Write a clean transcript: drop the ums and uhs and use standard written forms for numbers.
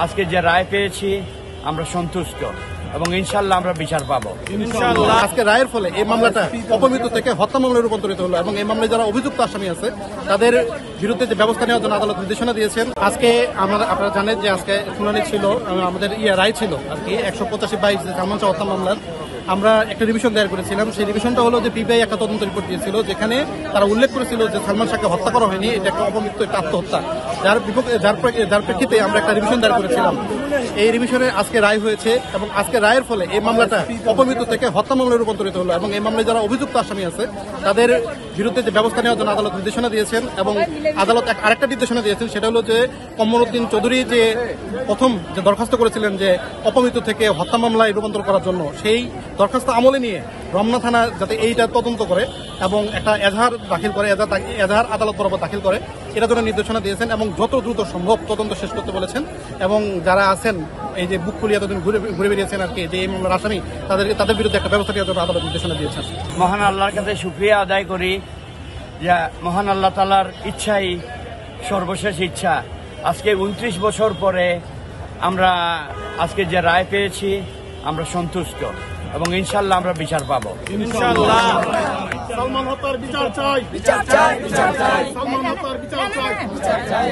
আজকে যে রায় পেয়েছি আমরা সন্তুষ্ট এবং ইনশাআল্লাহ আমরা বিচার পাবো। আজকে রায়ের ফলে এই মামলাটা অপমৃত্যু থেকে হত্যা মামলায় রূপান্তরিত হলো এবং এই মামলায় যারা অভিযুক্ত আসামি আছে তাদের বিরুদ্ধে যে ব্যবস্থা নেওয়ার জন্য আদালত নির্দেশনা দিয়েছেন। আজকে আপনারা জানেন যে আজকে শুনানি ছিল, আমাদের রায় ছিল আর কি 185/22 সালমান শাহ হত্যা মামলার। আমরা একটা রিভিশন দায়ের করেছিলাম। সেই রিভিশনটা হলো যে পিবিআই একটা তদন্ত রিপোর্ট দিয়েছিল, যেখানে তারা উল্লেখ করেছিল যে সালমান শাহকে হত্যা করা হয়নি, এটা একটা অপমৃত্যু, একটা আত্মহত্যা, যার প্রেক্ষিতে আমরা একটা রিভিশন দায়ের করেছিলাম। এই রিভিশনে আজকে রায় হয়েছে এবং আজকে রায়ের ফলে এই মামলাটা অপমৃত্যু থেকে হত্যা মামলায় রূপান্তরিত হলো এবং এই মামলায় যারা অভিযুক্ত আসামি আছে তাদের বিরুদ্ধে যে ব্যবস্থা নেওয়ার জন্য আদালত নির্দেশনা দিয়েছেন। এবং আদালত আরেকটা নির্দেশনা দিয়েছেন, সেটা হলো যে কমরুদ্দিন চৌধুরী যে প্রথম যে দরখাস্ত করেছিলেন যে অপমৃত্যু থেকে হত্যা মামলায় রূপান্তর করার জন্য, সেই দরখাস্ত আমলে নিয়ে রমনা থানা যাতে এইটা তদন্ত করে এবং একটা এজাহার দাখিল করে, এজাহার আদালত বরাবর দাখিল করে, এটা জন্য নির্দেশনা দিয়েছেন এবং যত দ্রুত সম্ভব তদন্ত শেষ করতে বলেছেন। এবং যারা আছেন এই যে বুক খুলিয়ে এতদিন ঘুরে বেরিয়েছেন আর কি, যে এই মামলার আসামি, তাদের বিরুদ্ধে একটা ব্যবস্থা নেওয়ার জন্য আদালত নির্দেশনা দিয়েছেন। মহান আল্লাহর কাছে শুকরিয়া আদায় করি যে মহান আল্লাহ তাআলার ইচ্ছাই সর্বশেষ ইচ্ছা। আজকে 29 বছর পরে আমরা আজকে যে রায় পেয়েছি আমরা সন্তুষ্ট এবং ইনশাআল্লাহ আমরা বিচার পাবো। ইনশাআল্লাহ সালমান হত্যার বিচার চাই, সালমান হত্যার বিচার চাই।